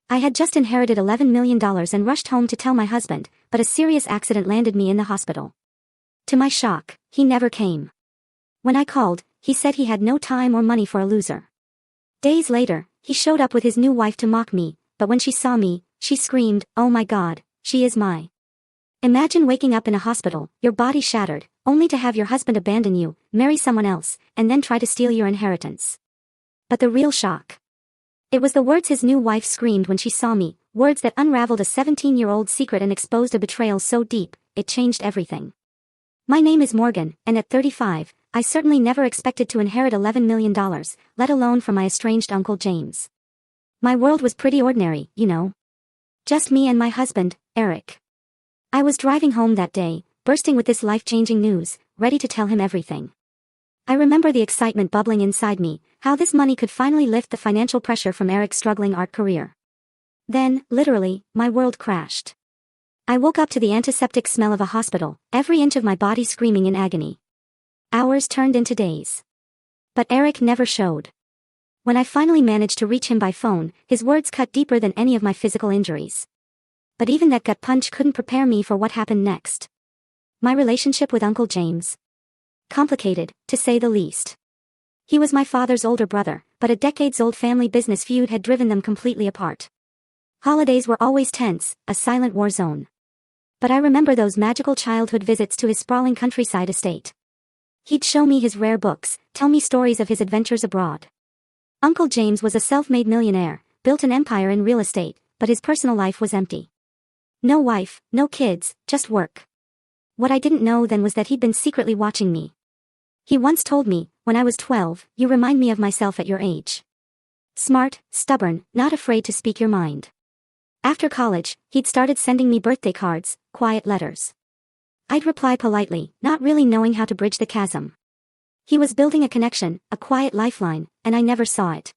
I had just inherited $11 million and rushed home to tell my husband, but a serious accident landed me in the hospital. To my shock, he never came. When I called, he said he had no time or money for a loser. Days later, he showed up with his new wife to mock me, but when she saw me, she screamed, "Oh my God, she is my..." Imagine waking up in a hospital, your body shattered, only to have your husband abandon you, marry someone else, and then try to steal your inheritance. But the real shock. It was the words his new wife screamed when she saw me, words that unraveled a 17-year-old secret and exposed a betrayal so deep, it changed everything. My name is Morgan, and at 35, I certainly never expected to inherit $11 million, let alone from my estranged Uncle James. My world was pretty ordinary, you know. Just me and my husband, Eric. I was driving home that day, bursting with this life-changing news, ready to tell him everything. I remember the excitement bubbling inside me, how this money could finally lift the financial pressure from Eric's struggling art career. Then, literally, my world crashed. I woke up to the antiseptic smell of a hospital, every inch of my body screaming in agony. Hours turned into days. But Eric never showed. When I finally managed to reach him by phone, his words cut deeper than any of my physical injuries. But even that gut punch couldn't prepare me for what happened next. My relationship with Uncle James. Complicated, to say the least. He was my father's older brother, but a decades-old family business feud had driven them completely apart. Holidays were always tense, a silent war zone. But I remember those magical childhood visits to his sprawling countryside estate. He'd show me his rare books, tell me stories of his adventures abroad. Uncle James was a self-made millionaire, built an empire in real estate, but his personal life was empty. No wife, no kids, just work. What I didn't know then was that he'd been secretly watching me. He once told me, "When I was 12, you remind me of myself at your age. Smart, stubborn, not afraid to speak your mind." After college, he'd started sending me birthday cards, quiet letters. I'd reply politely, not really knowing how to bridge the chasm. He was building a connection, a quiet lifeline, and I never saw it.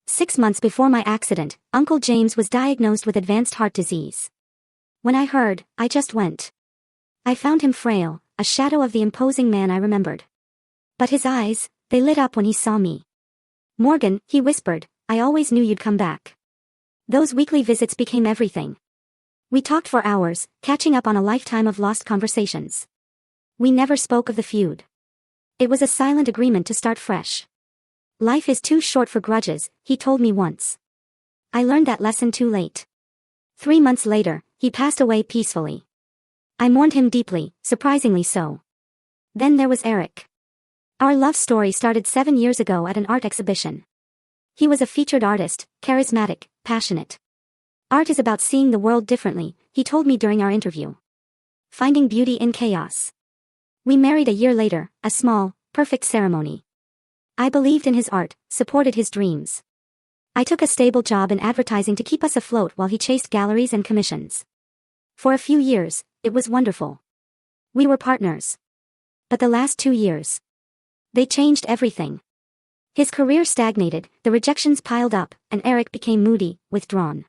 6 months before my accident, Uncle James was diagnosed with advanced heart disease. When I heard, I just went. I found him frail, a shadow of the imposing man I remembered. But his eyes, they lit up when he saw me. "Morgan," he whispered, "I always knew you'd come back." Those weekly visits became everything. We talked for hours, catching up on a lifetime of lost conversations. We never spoke of the feud. It was a silent agreement to start fresh. "Life is too short for grudges," he told me once. I learned that lesson too late. 3 months later, he passed away peacefully. I mourned him deeply, surprisingly so. Then there was Eric. Our love story started 7 years ago at an art exhibition. He was a featured artist, charismatic, passionate. "Art is about seeing the world differently," he told me during our interview. "Finding beauty in chaos." We married a year later, a small, perfect ceremony. I believed in his art, supported his dreams. I took a stable job in advertising to keep us afloat while he chased galleries and commissions. For a few years, it was wonderful. We were partners. But the last 2 years, they changed everything. His career stagnated, the rejections piled up, and Eric became moody, withdrawn.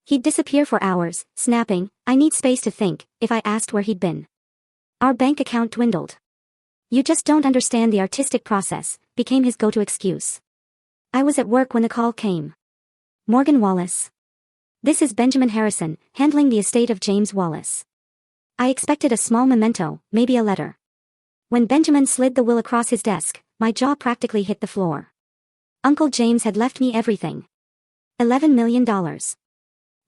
He'd disappear for hours, snapping, "I need space to think," if I asked where he'd been. Our bank account dwindled. "You just don't understand the artistic process," became his go-to excuse. I was at work when the call came. "Morgan Wallace. This is Benjamin Harrison, handling the estate of James Wallace." I expected a small memento, maybe a letter. When Benjamin slid the will across his desk, my jaw practically hit the floor. Uncle James had left me everything. $11 million.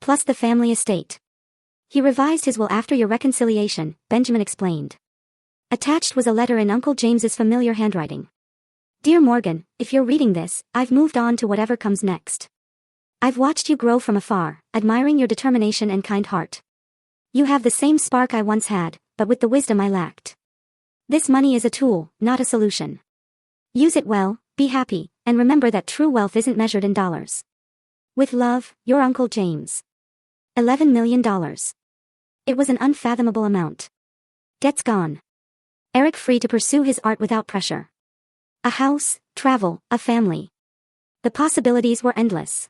Plus the family estate. "He revised his will after your reconciliation," Benjamin explained. Attached was a letter in Uncle James's familiar handwriting. "Dear Morgan, if you're reading this, I've moved on to whatever comes next. I've watched you grow from afar, admiring your determination and kind heart. You have the same spark I once had, but with the wisdom I lacked. This money is a tool, not a solution. Use it well, be happy, and remember that true wealth isn't measured in dollars. With love, your Uncle James." $11 million. It was an unfathomable amount. Debts gone. Eric free to pursue his art without pressure. A house, travel, a family. The possibilities were endless.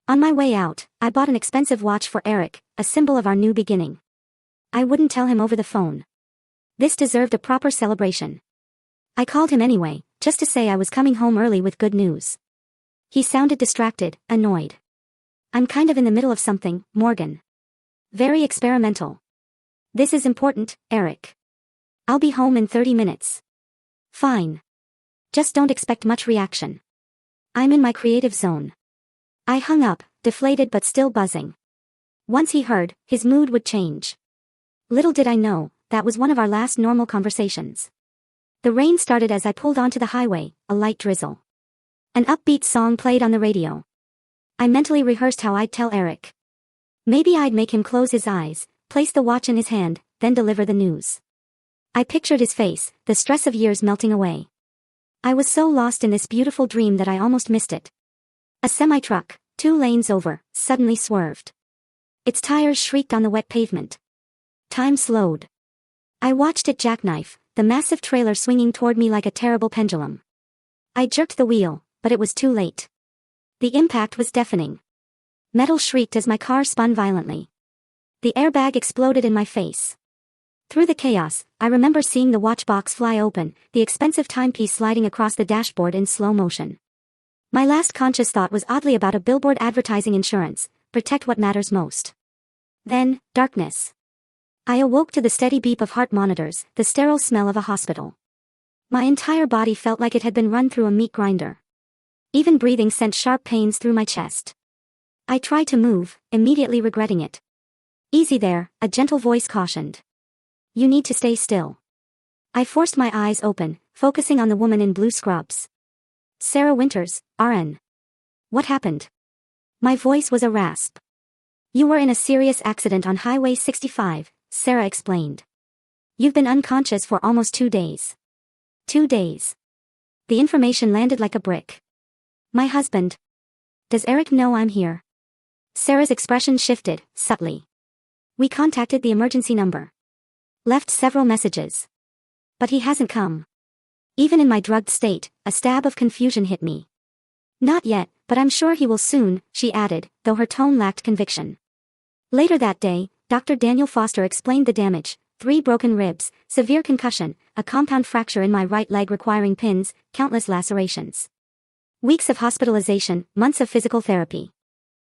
On my way out, I bought an expensive watch for Eric, a symbol of our new beginning. I wouldn't tell him over the phone. This deserved a proper celebration. I called him anyway, just to say I was coming home early with good news. He sounded distracted, annoyed. I'm kind of in the middle of something, Morgan. Very experimental. This is important, Eric. I'll be home in 30 minutes. Fine. Just don't expect much reaction. I'm in my creative zone. I hung up, deflated but still buzzing. Once he heard, his mood would change. Little did I know, that was one of our last normal conversations. The rain started as I pulled onto the highway, a light drizzle. An upbeat song played on the radio. I mentally rehearsed how I'd tell Eric. Maybe I'd make him close his eyes, place the watch in his hand, then deliver the news. I pictured his face, the stress of years melting away. I was so lost in this beautiful dream that I almost missed it. A semi-truck, 2 lanes over, suddenly swerved. Its tires shrieked on the wet pavement. Time slowed. I watched it jackknife, the massive trailer swinging toward me like a terrible pendulum. I jerked the wheel, but it was too late. The impact was deafening. Metal shrieked as my car spun violently. The airbag exploded in my face. Through the chaos, I remember seeing the watch box fly open, the expensive timepiece sliding across the dashboard in slow motion. My last conscious thought was oddly about a billboard advertising insurance, protect what matters most. Then, darkness. I awoke to the steady beep of heart monitors, the sterile smell of a hospital. My entire body felt like it had been run through a meat grinder. Even breathing sent sharp pains through my chest. I tried to move, immediately regretting it. Easy there, a gentle voice cautioned. You need to stay still. I forced my eyes open, focusing on the woman in blue scrubs. Sarah Winters, RN. What happened? My voice was a rasp. You were in a serious accident on Highway 65, Sarah explained. You've been unconscious for almost 2 days. 2 days. The information landed like a brick. My husband. Does Eric know I'm here? Sarah's expression shifted, subtly. We contacted the emergency number. Left several messages. But he hasn't come. Even in my drugged state, a stab of confusion hit me. Not yet, but I'm sure he will soon, she added, though her tone lacked conviction. Later that day, Dr. Daniel Foster explained the damage: 3 broken ribs, severe concussion, a compound fracture in my right leg requiring pins, countless lacerations. Weeks of hospitalization, months of physical therapy.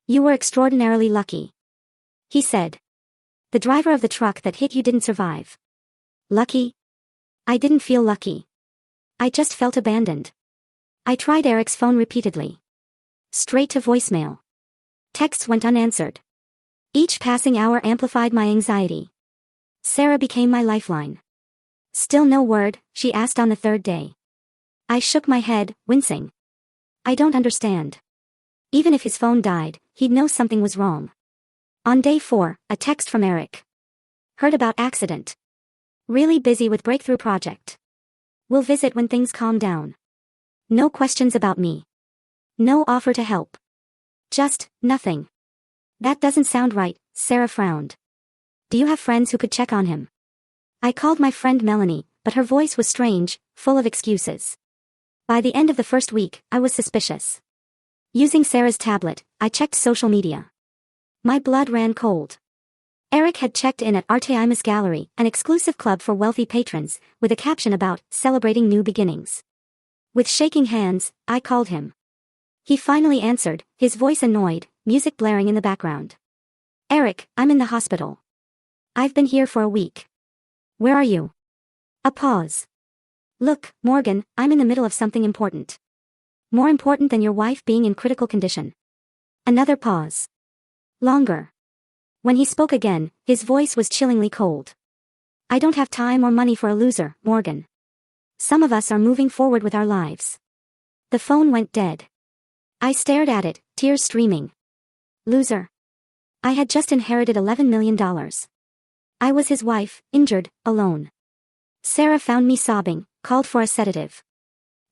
You were extraordinarily lucky, he said. The driver of the truck that hit you didn't survive. Lucky? I didn't feel lucky. I just felt abandoned. I tried Eric's phone repeatedly. Straight to voicemail. Texts went unanswered. Each passing hour amplified my anxiety. Sarah became my lifeline. Still no word, she asked on the 3rd day. I shook my head, wincing. I don't understand. Even if his phone died, he'd know something was wrong. On day 4, a text from Eric. Heard about accident. Really busy with breakthrough project. We'll visit when things calm down. No questions about me. No offer to help. Just, nothing. That doesn't sound right, Sarah frowned. Do you have friends who could check on him? I called my friend Melanie, but her voice was strange, full of excuses. By the end of the first week, I was suspicious. Using Sarah's tablet, I checked social media. My blood ran cold. Eric had checked in at Arteimus Gallery, an exclusive club for wealthy patrons, with a caption about celebrating new beginnings. With shaking hands, I called him. He finally answered, his voice annoyed, music blaring in the background. Eric, I'm in the hospital. I've been here for a week. Where are you? A pause. Look, Morgan, I'm in the middle of something important. More important than your wife being in critical condition. Another pause. Longer. When he spoke again, his voice was chillingly cold. I don't have time or money for a loser, Morgan. Some of us are moving forward with our lives. The phone went dead. I stared at it, tears streaming. Loser. I had just inherited $11 million. I was his wife, injured, alone. Sarah found me sobbing, called for a sedative.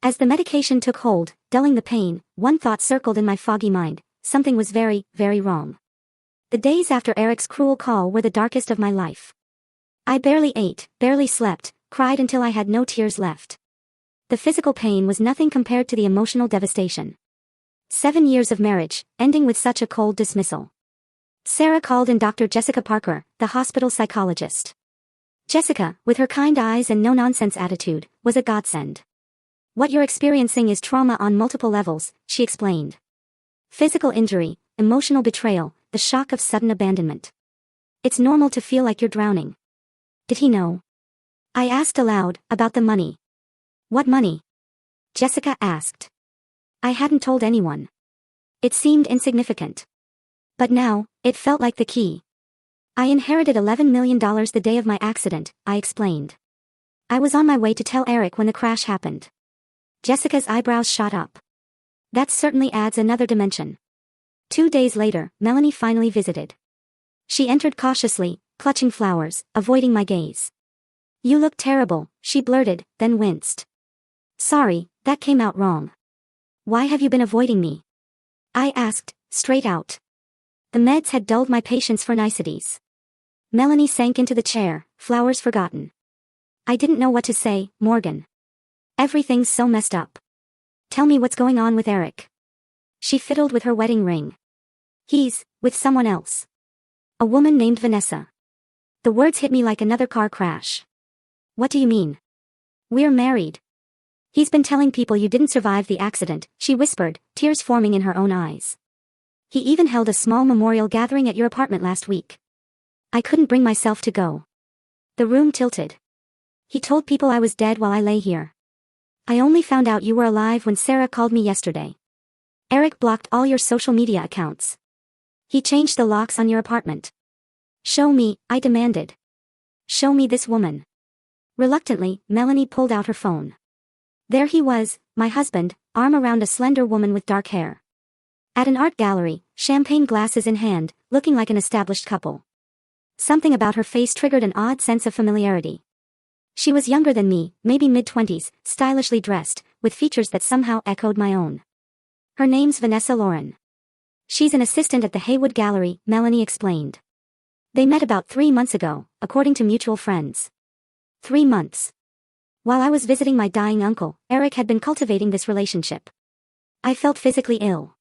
As the medication took hold, dulling the pain, one thought circled in my foggy mind: something was very, very wrong. The days after Eric's cruel call were the darkest of my life. I barely ate, barely slept, cried until I had no tears left. The physical pain was nothing compared to the emotional devastation. 7 years of marriage, ending with such a cold dismissal. Sarah called in Dr. Jessica Parker, the hospital psychologist. Jessica, with her kind eyes and no-nonsense attitude, was a godsend. What you're experiencing is trauma on multiple levels, she explained. Physical injury, emotional betrayal, the shock of sudden abandonment. It's normal to feel like you're drowning. Did he know? I asked aloud, about the money. What money? Jessica asked. I hadn't told anyone. It seemed insignificant. But now, it felt like the key. I inherited $11 million the day of my accident, I explained. I was on my way to tell Eric when the crash happened. Jessica's eyebrows shot up. That certainly adds another dimension. 2 days later, Melanie finally visited. She entered cautiously, clutching flowers, avoiding my gaze. You look terrible, she blurted, then winced. Sorry, that came out wrong. Why have you been avoiding me? I asked, straight out. The meds had dulled my patience for niceties. Melanie sank into the chair, flowers forgotten. I didn't know what to say, Morgan. Everything's so messed up. Tell me what's going on with Eric. She fiddled with her wedding ring. He's with someone else. A woman named Vanessa. The words hit me like another car crash. What do you mean? We're married. He's been telling people you didn't survive the accident, she whispered, tears forming in her own eyes. He even held a small memorial gathering at your apartment last week. I couldn't bring myself to go. The room tilted. He told people I was dead while I lay here. I only found out you were alive when Sarah called me yesterday. Eric blocked all your social media accounts. He changed the locks on your apartment. Show me, I demanded. Show me this woman. Reluctantly, Melanie pulled out her phone. There he was, my husband, arm around a slender woman with dark hair. At an art gallery, champagne glasses in hand, looking like an established couple. Something about her face triggered an odd sense of familiarity. She was younger than me, maybe mid-20s, stylishly dressed, with features that somehow echoed my own. Her name's Vanessa Lauren. She's an assistant at the Haywood Gallery, Melanie explained. They met about 3 months ago, according to mutual friends. 3 months. While I was visiting my dying uncle, Eric had been cultivating this relationship. I felt physically ill.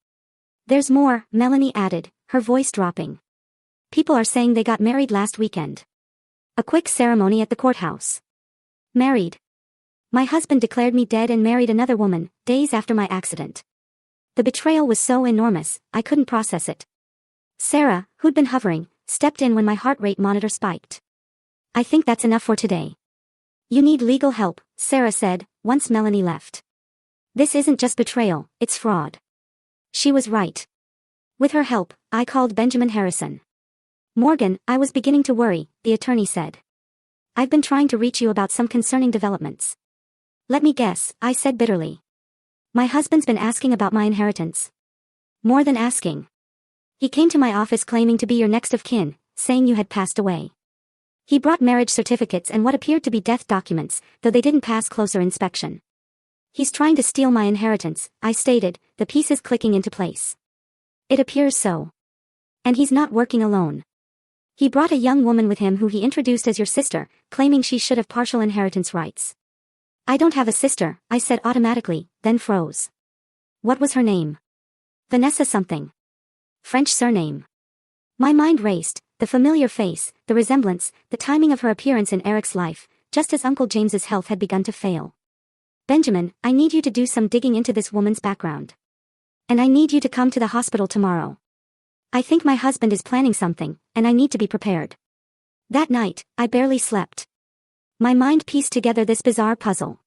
There's more, Melanie added, her voice dropping. People are saying they got married last weekend. A quick ceremony at the courthouse. Married. My husband declared me dead and married another woman, days after my accident. The betrayal was so enormous, I couldn't process it. Sarah, who'd been hovering, stepped in when my heart rate monitor spiked. I think that's enough for today. You need legal help, Sarah said, once Melanie left. This isn't just betrayal, it's fraud. She was right. With her help, I called Benjamin Harrison. Morgan, I was beginning to worry, the attorney said. I've been trying to reach you about some concerning developments. Let me guess, I said bitterly. My husband's been asking about my inheritance. More than asking. He came to my office claiming to be your next of kin, saying you had passed away. He brought marriage certificates and what appeared to be death documents, though they didn't pass closer inspection. He's trying to steal my inheritance, I stated, the pieces clicking into place. It appears so. And he's not working alone. He brought a young woman with him who he introduced as your sister, claiming she should have partial inheritance rights. I don't have a sister, I said automatically, then froze. What was her name? Vanessa something. French surname. My mind raced, the familiar face, the resemblance, the timing of her appearance in Eric's life, just as Uncle James's health had begun to fail. Benjamin, I need you to do some digging into this woman's background. And I need you to come to the hospital tomorrow. I think my husband is planning something, and I need to be prepared. That night, I barely slept. My mind pieced together this bizarre puzzle.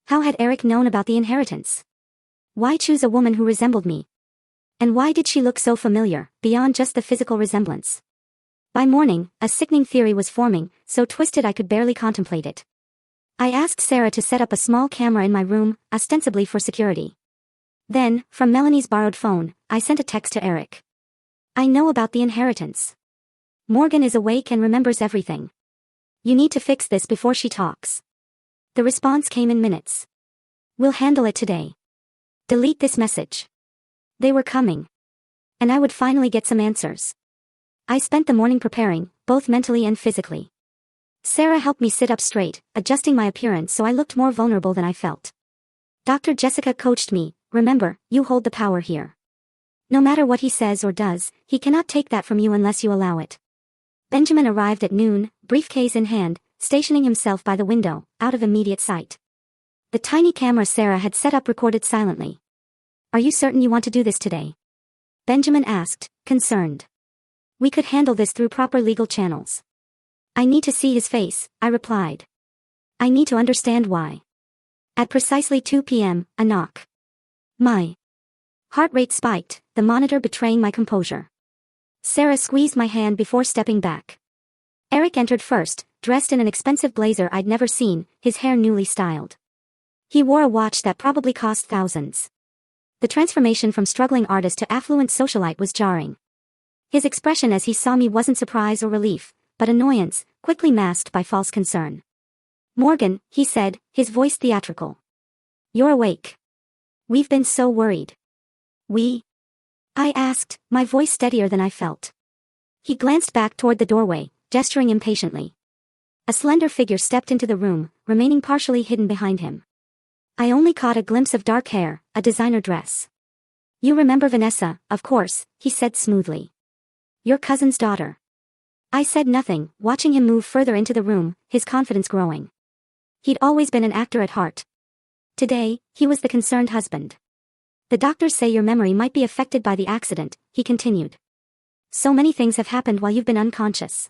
How had Eric known about the inheritance? Why choose a woman who resembled me? And why did she look so familiar, beyond just the physical resemblance? By morning, a sickening theory was forming, so twisted I could barely contemplate it. I asked Sarah to set up a small camera in my room, ostensibly for security. Then, from Melanie's borrowed phone, I sent a text to Eric. I know about the inheritance. Morgan is awake and remembers everything. You need to fix this before she talks. The response came in minutes. We'll handle it today. Delete this message. They were coming. And I would finally get some answers. I spent the morning preparing, both mentally and physically. Sarah helped me sit up straight, adjusting my appearance so I looked more vulnerable than I felt. Dr. Jessica coached me, remember, you hold the power here. No matter what he says or does, he cannot take that from you unless you allow it. Benjamin arrived at noon, briefcase in hand, stationing himself by the window, out of immediate sight. The tiny camera Sarah had set up recorded silently. Are you certain you want to do this today? Benjamin asked, concerned. We could handle this through proper legal channels. I need to see his face, I replied. I need to understand why. At precisely 2 p.m., a knock. My heart rate spiked, the monitor betraying my composure. Sarah squeezed my hand before stepping back. Eric entered first, dressed in an expensive blazer I'd never seen, his hair newly styled. He wore a watch that probably cost thousands. The transformation from struggling artist to affluent socialite was jarring. His expression as he saw me wasn't surprise or relief, but annoyance, quickly masked by false concern. Morgan, he said, his voice theatrical. You're awake. We've been so worried. We? I asked, my voice steadier than I felt. He glanced back toward the doorway, gesturing impatiently. A slender figure stepped into the room, remaining partially hidden behind him. I only caught a glimpse of dark hair, a designer dress. You remember Vanessa, of course, he said smoothly. Your cousin's daughter. I said nothing, watching him move further into the room, his confidence growing. He'd always been an actor at heart. Today, he was the concerned husband. The doctors say your memory might be affected by the accident, he continued. So many things have happened while you've been unconscious.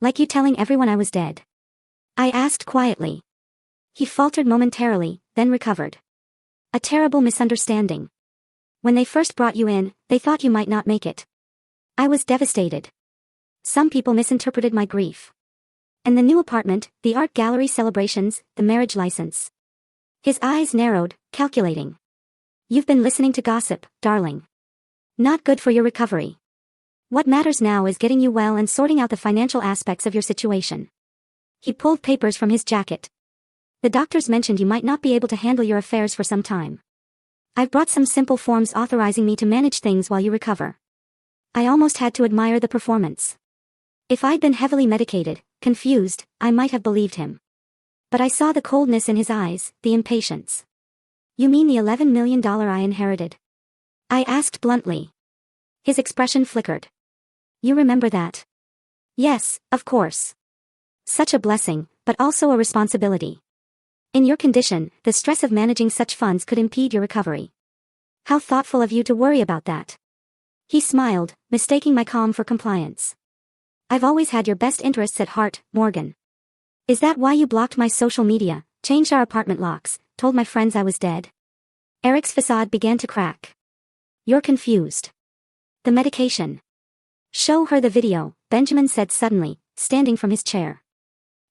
Like you telling everyone I was dead. I asked quietly. He faltered momentarily, then recovered. A terrible misunderstanding. When they first brought you in, they thought you might not make it. I was devastated. Some people misinterpreted my grief. And the new apartment, the art gallery celebrations, the marriage license. His eyes narrowed, calculating. You've been listening to gossip, darling. Not good for your recovery. What matters now is getting you well and sorting out the financial aspects of your situation. He pulled papers from his jacket. The doctors mentioned you might not be able to handle your affairs for some time. I've brought some simple forms authorizing me to manage things while you recover. I almost had to admire the performance. If I'd been heavily medicated, confused, I might have believed him. But I saw the coldness in his eyes, the impatience. You mean the $11 million I inherited? I asked bluntly. His expression flickered. You remember that? Yes, of course. Such a blessing, but also a responsibility. In your condition, the stress of managing such funds could impede your recovery. How thoughtful of you to worry about that. He smiled, mistaking my calm for compliance. I've always had your best interests at heart, Morgan. Is that why you blocked my social media, changed our apartment locks, told my friends I was dead? Eric's facade began to crack. You're confused. The medication. Show her the video, Benjamin said suddenly, standing from his chair.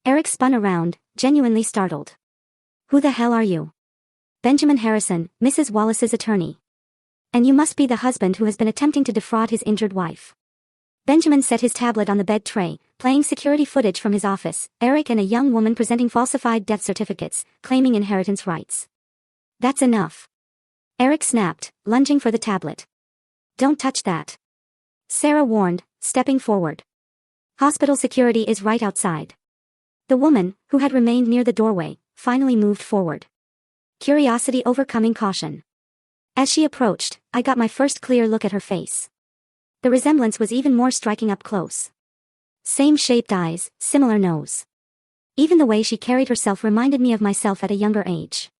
Eric spun around, genuinely startled. Who the hell are you? Benjamin Harrison, Mrs. Wallace's attorney. And you must be the husband who has been attempting to defraud his injured wife. Benjamin set his tablet on the bed tray, playing security footage from his office, Eric and a young woman presenting falsified death certificates, claiming inheritance rights. That's enough. Eric snapped, lunging for the tablet. Don't touch that. Sarah warned, stepping forward. Hospital security is right outside. The woman, who had remained near the doorway, finally moved forward. Curiosity overcoming caution. As she approached, I got my first clear look at her face. The resemblance was even more striking up close. Same shaped eyes, similar nose. Even the way she carried herself reminded me of myself at a younger age.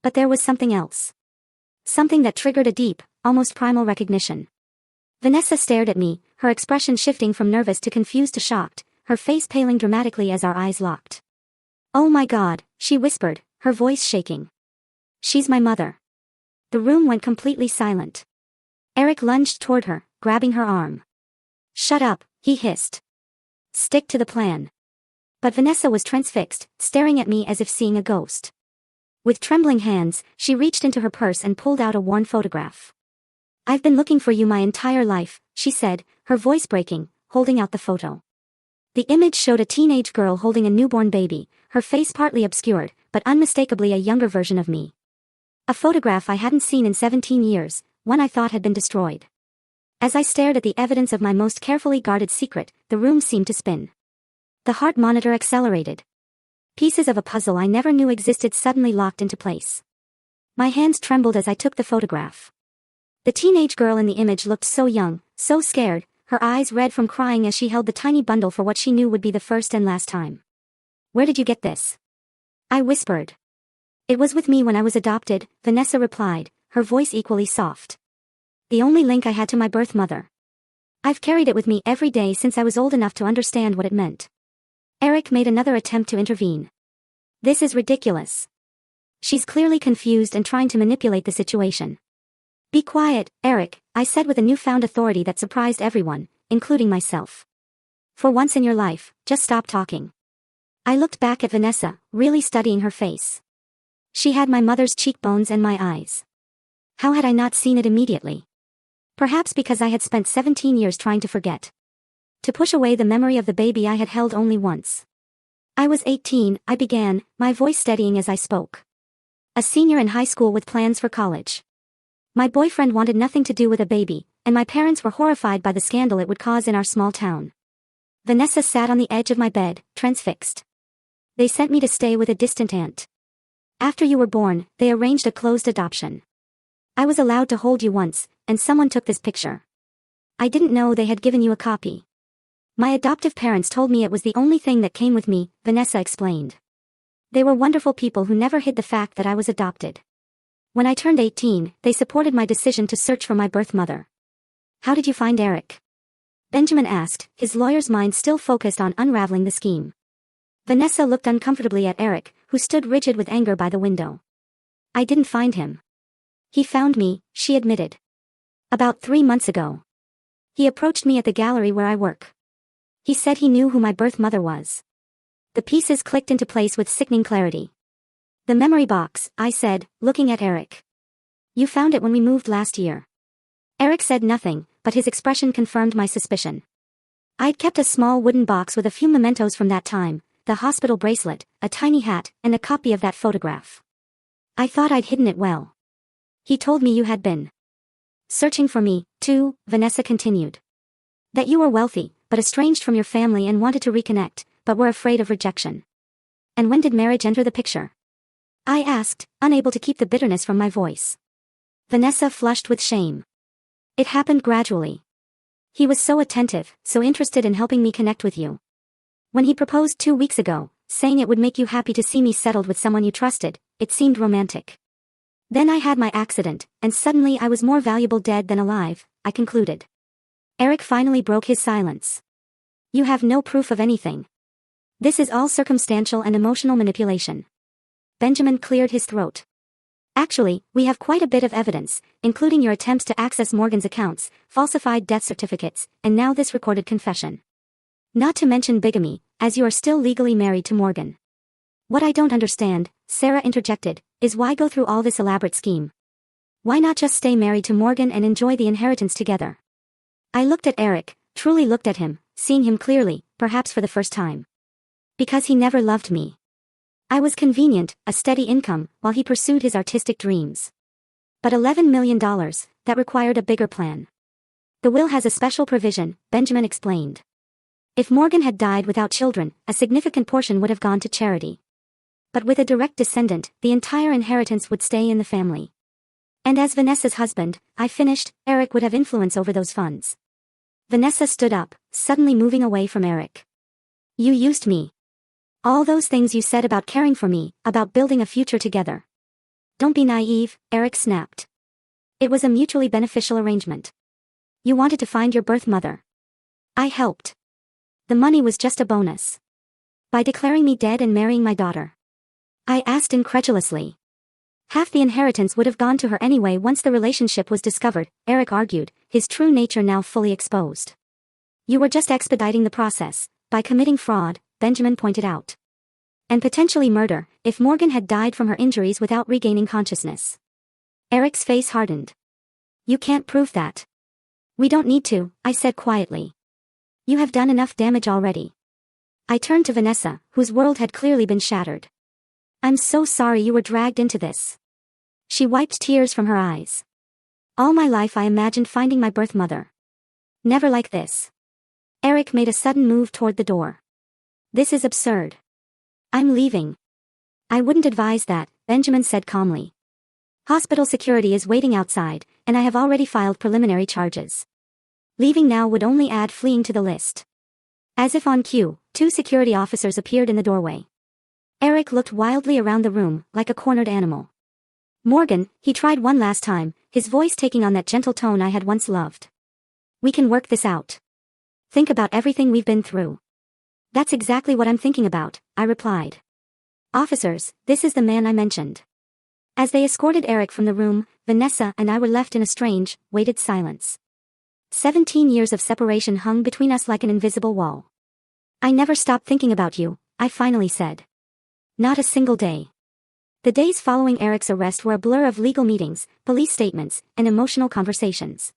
But there was something else. Something that triggered a deep, almost primal recognition. Vanessa stared at me, her expression shifting from nervous to confused to shocked, her face paling dramatically as our eyes locked. Oh my God, she whispered, her voice shaking. She's my mother. The room went completely silent. Eric lunged toward her, grabbing her arm. Shut up, he hissed. Stick to the plan. But Vanessa was transfixed, staring at me as if seeing a ghost. With trembling hands, she reached into her purse and pulled out a worn photograph. I've been looking for you my entire life, she said, her voice breaking, holding out the photo. The image showed a teenage girl holding a newborn baby, her face partly obscured, but unmistakably a younger version of me. A photograph I hadn't seen in 17 years, one I thought had been destroyed. As I stared at the evidence of my most carefully guarded secret, the room seemed to spin. The heart monitor accelerated. Pieces of a puzzle I never knew existed suddenly locked into place. My hands trembled as I took the photograph. The teenage girl in the image looked so young, so scared, her eyes red from crying as she held the tiny bundle for what she knew would be the first and last time. Where did you get this? I whispered. It was with me when I was adopted, Vanessa replied, her voice equally soft. the only link I had to my birth mother. I've carried it with me every day since I was old enough to understand what it meant. Eric made another attempt to intervene. This is ridiculous. She's clearly confused and trying to manipulate the situation. Be quiet, Eric, I said with a newfound authority that surprised everyone, including myself. For once in your life, just stop talking. I looked back at Vanessa, really studying her face. She had my mother's cheekbones and my eyes. How had I not seen it immediately? Perhaps because I had spent 17 years trying to forget. To push away the memory of the baby I had held only once. I was 18, I began, my voice steadying as I spoke. A senior in high school with plans for college. My boyfriend wanted nothing to do with a baby, and my parents were horrified by the scandal it would cause in our small town. Vanessa sat on the edge of my bed, transfixed. They sent me to stay with a distant aunt. After you were born, they arranged a closed adoption. I was allowed to hold you once, and someone took this picture. I didn't know they had given you a copy. My adoptive parents told me it was the only thing that came with me, Vanessa explained. They were wonderful people who never hid the fact that I was adopted. When I turned 18, they supported my decision to search for my birth mother. How did you find Eric? Benjamin asked, his lawyer's mind still focused on unraveling the scheme. Vanessa looked uncomfortably at Eric, who stood rigid with anger by the window. I didn't find him. He found me, she admitted. About 3 months ago. He approached me at the gallery where I work. He said he knew who my birth mother was. The pieces clicked into place with sickening clarity. The memory box, I said, looking at Eric. You found it when we moved last year. Eric said nothing, but his expression confirmed my suspicion. I'd kept a small wooden box with a few mementos from that time, the hospital bracelet, a tiny hat, and a copy of that photograph. I thought I'd hidden it well. He told me you had been searching for me, too, Vanessa continued. That you were wealthy, but estranged from your family and wanted to reconnect, but were afraid of rejection. And when did marriage enter the picture? I asked, unable to keep the bitterness from my voice. Vanessa flushed with shame. It happened gradually. He was so attentive, so interested in helping me connect with you. When he proposed 2 weeks ago, saying it would make you happy to see me settled with someone you trusted, it seemed romantic. Then I had my accident, and suddenly I was more valuable dead than alive, I concluded. Eric finally broke his silence. You have no proof of anything. This is all circumstantial and emotional manipulation. Benjamin cleared his throat. Actually, we have quite a bit of evidence, including your attempts to access Morgan's accounts, falsified death certificates, and now this recorded confession. Not to mention bigamy, as you are still legally married to Morgan. What I don't understand, Sarah interjected, is why go through all this elaborate scheme? Why not just stay married to Morgan and enjoy the inheritance together? I looked at Eric, truly looked at him, seeing him clearly, perhaps for the first time. Because he never loved me. I was convenient, a steady income, while he pursued his artistic dreams. But $11 million, that required a bigger plan. The will has a special provision, Benjamin explained. If Morgan had died without children, a significant portion would have gone to charity. But with a direct descendant, the entire inheritance would stay in the family. And as Vanessa's husband, I finished, Eric would have influence over those funds. Vanessa stood up, suddenly moving away from Eric. You used me. All those things you said about caring for me, about building a future together. Don't be naive, Eric snapped. It was a mutually beneficial arrangement. You wanted to find your birth mother. I helped. The money was just a bonus. By declaring me dead and marrying my daughter. I asked incredulously. Half the inheritance would have gone to her anyway once the relationship was discovered, Eric argued, his true nature now fully exposed. You were just expediting the process, by committing fraud, Benjamin pointed out. And potentially murder, if Morgan had died from her injuries without regaining consciousness. Eric's face hardened. You can't prove that. We don't need to, I said quietly. You have done enough damage already. I turned to Vanessa, whose world had clearly been shattered. I'm so sorry you were dragged into this. She wiped tears from her eyes. All my life I imagined finding my birth mother. Never like this. Eric made a sudden move toward the door. This is absurd. I'm leaving. I wouldn't advise that, Benjamin said calmly. Hospital security is waiting outside, and I have already filed preliminary charges. Leaving now would only add fleeing to the list. As if on cue, 2 security officers appeared in the doorway. Eric looked wildly around the room, like a cornered animal. Morgan, he tried one last time, his voice taking on that gentle tone I had once loved. "We can work this out. Think about everything we've been through." "That's exactly what I'm thinking about," I replied. "Officers, this is the man I mentioned." As they escorted Eric from the room, Vanessa and I were left in a strange, weighted silence. 17 years of separation hung between us like an invisible wall. "I never stopped thinking about you," I finally said. "Not a single day." The days following Eric's arrest were a blur of legal meetings, police statements, and emotional conversations.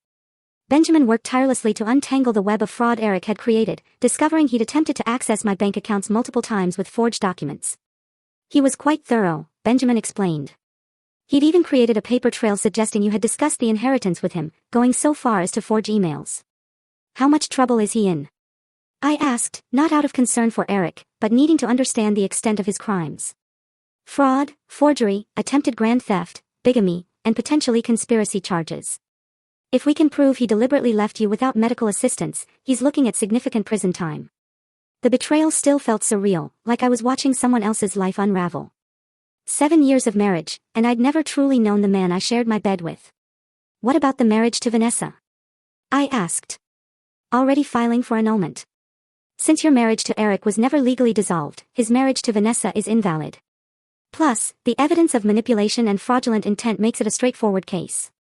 Benjamin worked tirelessly to untangle the web of fraud Eric had created, discovering he'd attempted to access my bank accounts multiple times with forged documents. "He was quite thorough," Benjamin explained. "He'd even created a paper trail suggesting you had discussed the inheritance with him, going so far as to forge emails." "How much trouble is he in?" I asked, not out of concern for Eric, but needing to understand the extent of his crimes. "Fraud, forgery, attempted grand theft, bigamy, and potentially conspiracy charges. If we can prove he deliberately left you without medical assistance, he's looking at significant prison time." The betrayal still felt surreal, like I was watching someone else's life unravel. 7 years of marriage, and I'd never truly known the man I shared my bed with. "What about the marriage to Vanessa?" I asked. "Already filing for annulment. Since your marriage to Eric was never legally dissolved, his marriage to Vanessa is invalid. Plus, the evidence of manipulation and fraudulent intent makes it a straightforward case."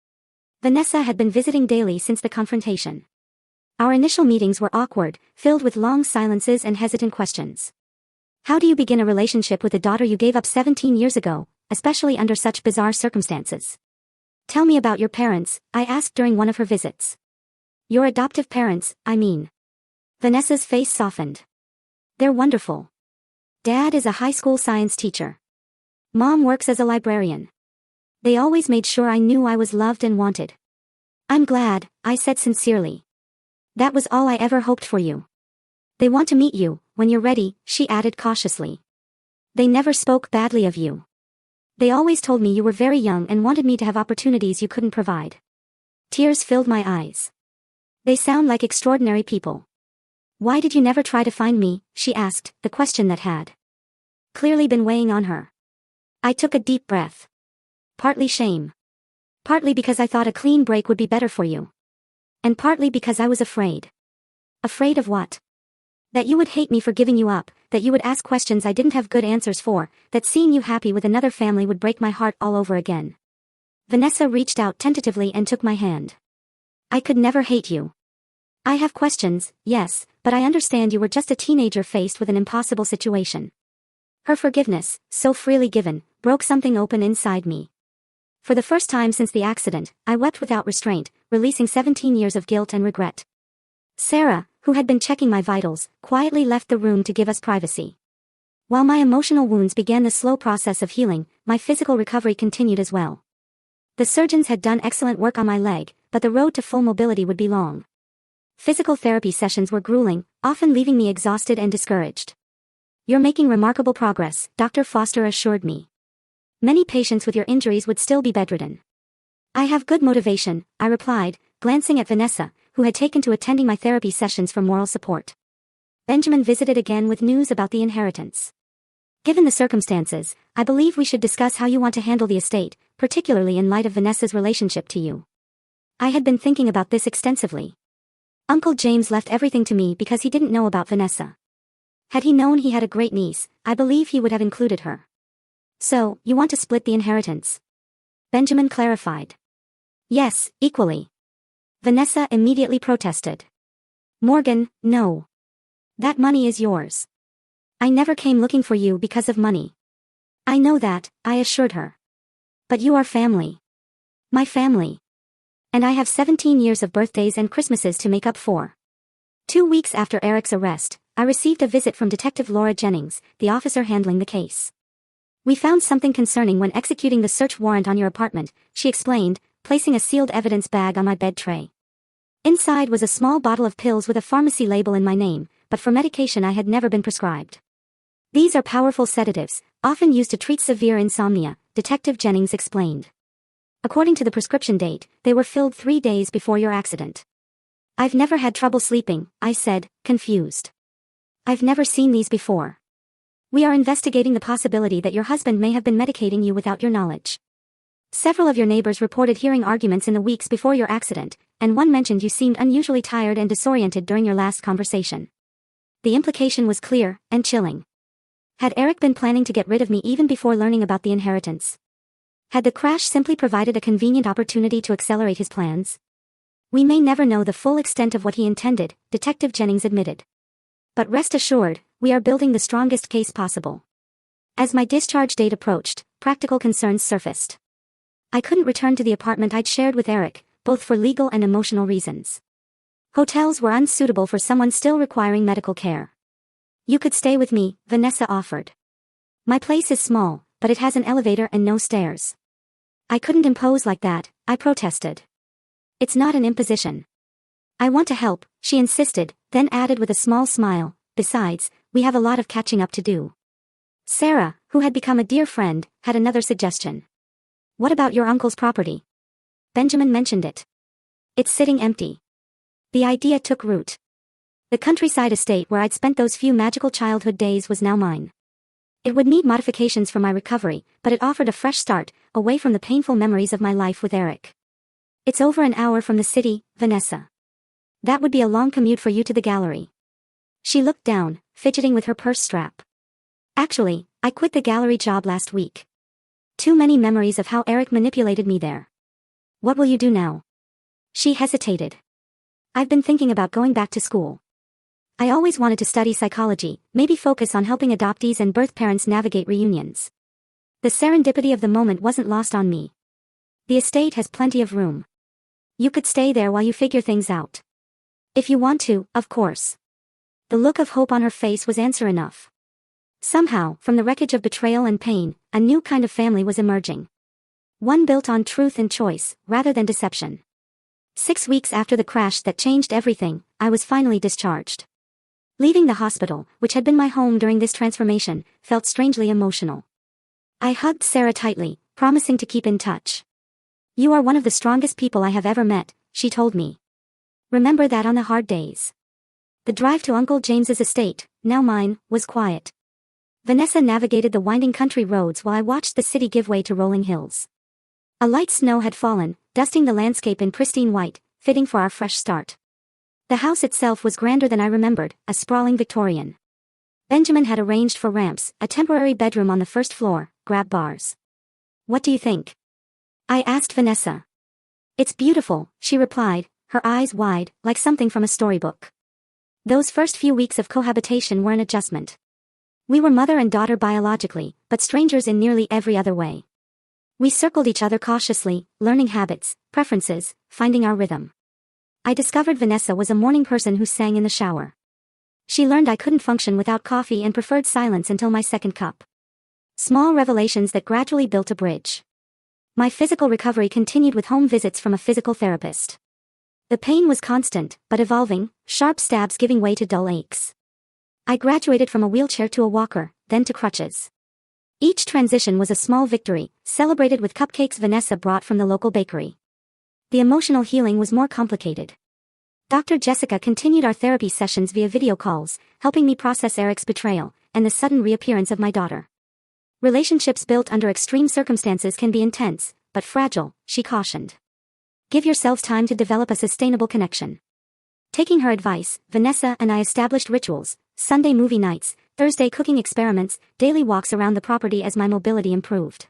Vanessa had been visiting daily since the confrontation. Our initial meetings were awkward, filled with long silences and hesitant questions. "How do you begin a relationship with a daughter you gave up 17 years ago, especially under such bizarre circumstances?" "Tell me about your parents," I asked during one of her visits. "Your adoptive parents, I mean." Vanessa's face softened. "They're wonderful. Dad is a high school science teacher. Mom works as a librarian. They always made sure I knew I was loved and wanted." "I'm glad," I said sincerely. "That was all I ever hoped for you." "They want to meet you, when you're ready," she added cautiously. "They never spoke badly of you. They always told me you were very young and wanted me to have opportunities you couldn't provide." Tears filled my eyes. "They sound like extraordinary people." "Why did you never try to find me?" she asked, the question that had clearly been weighing on her. I took a deep breath. "Partly shame. Partly because I thought a clean break would be better for you. And partly because I was afraid." "Afraid of what?" "That you would hate me for giving you up, that you would ask questions I didn't have good answers for, that seeing you happy with another family would break my heart all over again." Vanessa reached out tentatively and took my hand. "I could never hate you. I have questions, yes, but I understand you were just a teenager faced with an impossible situation." Her forgiveness, so freely given, broke something open inside me. For the first time since the accident, I wept without restraint, releasing 17 years of guilt and regret. Sarah, who had been checking my vitals, quietly left the room to give us privacy. While my emotional wounds began the slow process of healing, my physical recovery continued as well. The surgeons had done excellent work on my leg, but the road to full mobility would be long. Physical therapy sessions were grueling, often leaving me exhausted and discouraged. "You're making remarkable progress," Dr. Foster assured me. "Many patients with your injuries would still be bedridden." "I have good motivation," I replied, glancing at Vanessa, who had taken to attending my therapy sessions for moral support. Benjamin visited again with news about the inheritance. "Given the circumstances, I believe we should discuss how you want to handle the estate, particularly in light of Vanessa's relationship to you." I had been thinking about this extensively. Uncle James left everything to me because he didn't know about Vanessa. Had he known he had a great niece, I believe he would have included her. "So, you want to split the inheritance?" Benjamin clarified. "Yes, equally." Vanessa immediately protested. "Morgan, no. That money is yours. I never came looking for you because of money." "I know that," I assured her. "But you are family. My family. And I have 17 years of birthdays and Christmases to make up for." 2 weeks after Eric's arrest, I received a visit from Detective Laura Jennings, the officer handling the case. "We found something concerning when executing the search warrant on your apartment," she explained, placing a sealed evidence bag on my bed tray. Inside was a small bottle of pills with a pharmacy label in my name, but for medication I had never been prescribed. "These are powerful sedatives, often used to treat severe insomnia," Detective Jennings explained. "According to the prescription date, they were filled 3 days before your accident." "I've never had trouble sleeping," I said, confused. "I've never seen these before." "We are investigating the possibility that your husband may have been medicating you without your knowledge." Several of your neighbors reported hearing arguments in the weeks before your accident, and one mentioned you seemed unusually tired and disoriented during your last conversation. The implication was clear and chilling. Had Eric been planning to get rid of me even before learning about the inheritance? Had the crash simply provided a convenient opportunity to accelerate his plans? We may never know the full extent of what he intended, Detective Jennings admitted. But rest assured, we are building the strongest case possible. As my discharge date approached, practical concerns surfaced. I couldn't return to the apartment I'd shared with Eric, both for legal and emotional reasons. Hotels were unsuitable for someone still requiring medical care. You could stay with me, Vanessa offered. My place is small, but it has an elevator and no stairs. I couldn't impose like that, I protested. It's not an imposition. I want to help, she insisted, then added with a small smile, besides, we have a lot of catching up to do. Sarah, who had become a dear friend, had another suggestion. What about your uncle's property? Benjamin mentioned it. It's sitting empty. The idea took root. The countryside estate where I'd spent those few magical childhood days was now mine. It would need modifications for my recovery, but it offered a fresh start, away from the painful memories of my life with Eric. It's over an hour from the city, Vanessa. That would be a long commute for you to the gallery. She looked down, fidgeting with her purse strap. Actually, I quit the gallery job last week. Too many memories of how Eric manipulated me there. What will you do now? She hesitated. I've been thinking about going back to school. I always wanted to study psychology, maybe focus on helping adoptees and birth parents navigate reunions. The serendipity of the moment wasn't lost on me. The estate has plenty of room. You could stay there while you figure things out. If you want to, of course. The look of hope on her face was answer enough. Somehow, from the wreckage of betrayal and pain, a new kind of family was emerging. One built on truth and choice, rather than deception. 6 weeks after the crash that changed everything, I was finally discharged. Leaving the hospital, which had been my home during this transformation, felt strangely emotional. I hugged Sarah tightly, promising to keep in touch. You are one of the strongest people I have ever met, she told me. Remember that on the hard days. The drive to Uncle James's estate, now mine, was quiet. Vanessa navigated the winding country roads while I watched the city give way to rolling hills. A light snow had fallen, dusting the landscape in pristine white, fitting for our fresh start. The house itself was grander than I remembered, a sprawling Victorian. Benjamin had arranged for ramps, a temporary bedroom on the first floor, grab bars. What do you think? I asked Vanessa. It's beautiful, she replied, her eyes wide, like something from a storybook. Those first few weeks of cohabitation were an adjustment. We were mother and daughter biologically, but strangers in nearly every other way. We circled each other cautiously, learning habits, preferences, finding our rhythm. I discovered Vanessa was a morning person who sang in the shower. She learned I couldn't function without coffee and preferred silence until my second cup. Small revelations that gradually built a bridge. My physical recovery continued with home visits from a physical therapist. The pain was constant, but evolving, sharp stabs giving way to dull aches. I graduated from a wheelchair to a walker, then to crutches. Each transition was a small victory, celebrated with cupcakes Vanessa brought from the local bakery. The emotional healing was more complicated. Dr. Jessica continued our therapy sessions via video calls, helping me process Eric's betrayal, and the sudden reappearance of my daughter. Relationships built under extreme circumstances can be intense, but fragile, she cautioned. Give yourselves time to develop a sustainable connection. Taking her advice, Vanessa and I established rituals, Sunday movie nights, Thursday cooking experiments, daily walks around the property as my mobility improved.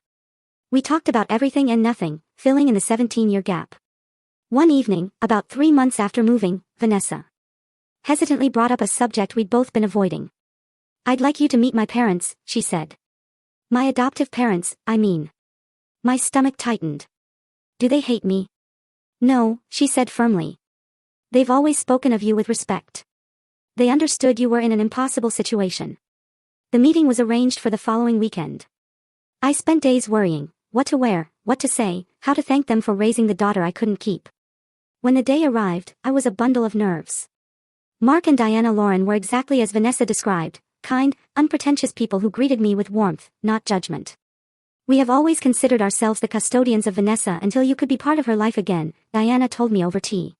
We talked about everything and nothing, filling in the 17-year gap. One evening, about 3 months after moving, Vanessa hesitantly brought up a subject we'd both been avoiding. I'd like you to meet my parents, she said. My adoptive parents, I mean. My stomach tightened. Do they hate me? No, she said firmly. They've always spoken of you with respect. They understood you were in an impossible situation. The meeting was arranged for the following weekend. I spent days worrying, what to wear, what to say, how to thank them for raising the daughter I couldn't keep. When the day arrived, I was a bundle of nerves. Mark and Diana Lauren were exactly as Vanessa described, kind, unpretentious people who greeted me with warmth, not judgment. We have always considered ourselves the custodians of Vanessa until you could be part of her life again, Diana told me over tea.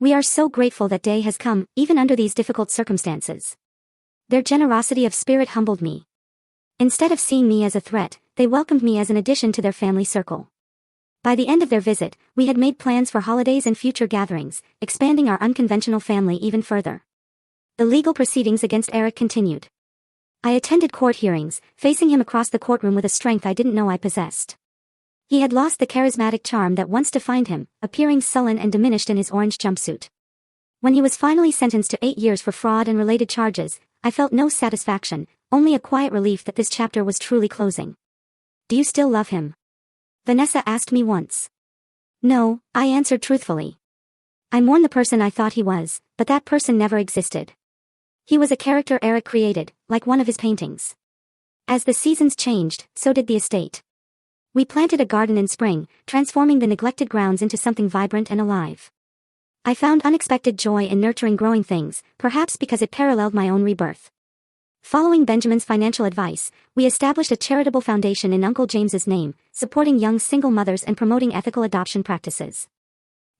We are so grateful that day has come, even under these difficult circumstances. Their generosity of spirit humbled me. Instead of seeing me as a threat, they welcomed me as an addition to their family circle. By the end of their visit, we had made plans for holidays and future gatherings, expanding our unconventional family even further. The legal proceedings against Eric continued. I attended court hearings, facing him across the courtroom with a strength I didn't know I possessed. He had lost the charismatic charm that once defined him, appearing sullen and diminished in his orange jumpsuit. When he was finally sentenced to 8 years for fraud and related charges, I felt no satisfaction, only a quiet relief that this chapter was truly closing. Do you still love him? Vanessa asked me once. No, I answered truthfully. I mourn the person I thought he was, but that person never existed. He was a character Eric created, like one of his paintings. As the seasons changed, so did the estate. We planted a garden in spring, transforming the neglected grounds into something vibrant and alive. I found unexpected joy in nurturing growing things, perhaps because it paralleled my own rebirth. Following Benjamin's financial advice, we established a charitable foundation in Uncle James's name, supporting young single mothers and promoting ethical adoption practices.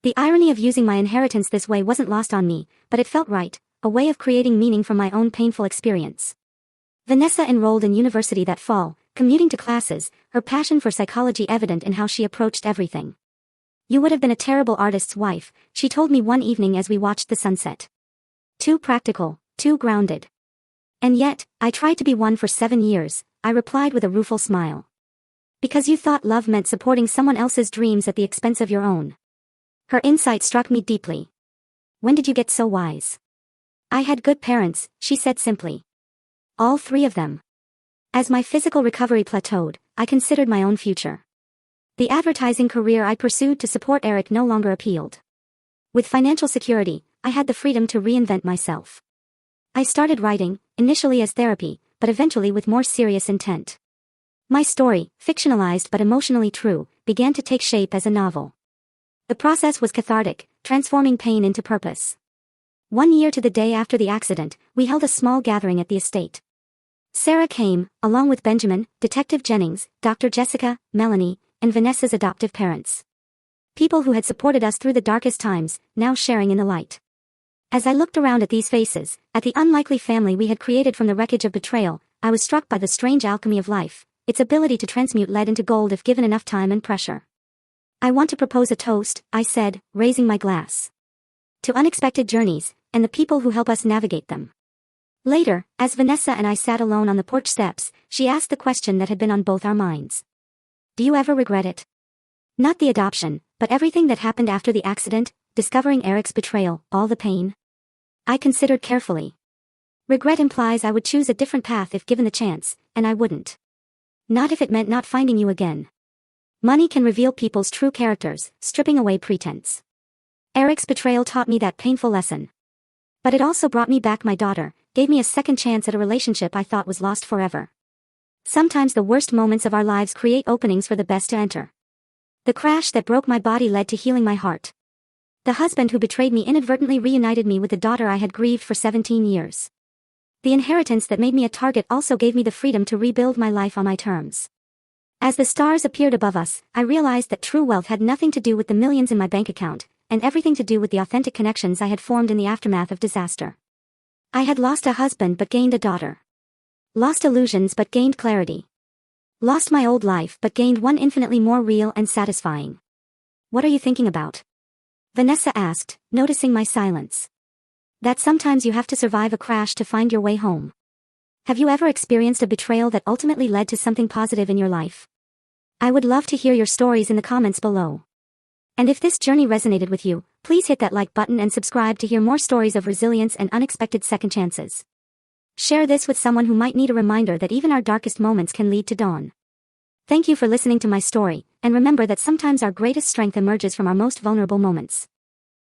The irony of using my inheritance this way wasn't lost on me, but it felt right, a way of creating meaning from my own painful experience. Vanessa enrolled in university that fall, commuting to classes, her passion for psychology evident in how she approached everything. You would have been a terrible artist's wife, she told me one evening as we watched the sunset. Too practical, too grounded. And yet, I tried to be one for 7 years, I replied with a rueful smile. Because you thought love meant supporting someone else's dreams at the expense of your own. Her insight struck me deeply. When did you get so wise? I had good parents, she said simply. All 3 of them. As my physical recovery plateaued, I considered my own future. The advertising career I pursued to support Eric no longer appealed. With financial security, I had the freedom to reinvent myself. I started writing, initially as therapy, but eventually with more serious intent. My story, fictionalized but emotionally true, began to take shape as a novel. The process was cathartic, transforming pain into purpose. 1 year to the day after the accident, we held a small gathering at the estate. Sarah came, along with Benjamin, Detective Jennings, Dr. Jessica, Melanie, and Vanessa's adoptive parents. People who had supported us through the darkest times, now sharing in the light. As I looked around at these faces, at the unlikely family we had created from the wreckage of betrayal, I was struck by the strange alchemy of life, its ability to transmute lead into gold if given enough time and pressure. I want to propose a toast, I said, raising my glass. To unexpected journeys, and the people who help us navigate them. Later, as Vanessa and I sat alone on the porch steps, she asked the question that had been on both our minds. Do you ever regret it? Not the adoption, but everything that happened after the accident, discovering Eric's betrayal, all the pain. I considered carefully. Regret implies I would choose a different path if given the chance, and I wouldn't. Not if it meant not finding you again. Money can reveal people's true characters, stripping away pretense. Eric's betrayal taught me that painful lesson. But it also brought me back my daughter, gave me a second chance at a relationship I thought was lost forever. Sometimes the worst moments of our lives create openings for the best to enter. The crash that broke my body led to healing my heart. The husband who betrayed me inadvertently reunited me with the daughter I had grieved for 17 years. The inheritance that made me a target also gave me the freedom to rebuild my life on my terms. As the stars appeared above us, I realized that true wealth had nothing to do with the millions in my bank account, and everything to do with the authentic connections I had formed in the aftermath of disaster. I had lost a husband but gained a daughter. Lost illusions but gained clarity. Lost my old life but gained one infinitely more real and satisfying. What are you thinking about? Vanessa asked, noticing my silence. That sometimes you have to survive a crash to find your way home. Have you ever experienced a betrayal that ultimately led to something positive in your life? I would love to hear your stories in the comments below. And if this journey resonated with you, please hit that like button and subscribe to hear more stories of resilience and unexpected second chances. Share this with someone who might need a reminder that even our darkest moments can lead to dawn. Thank you for listening to my story, and remember that sometimes our greatest strength emerges from our most vulnerable moments.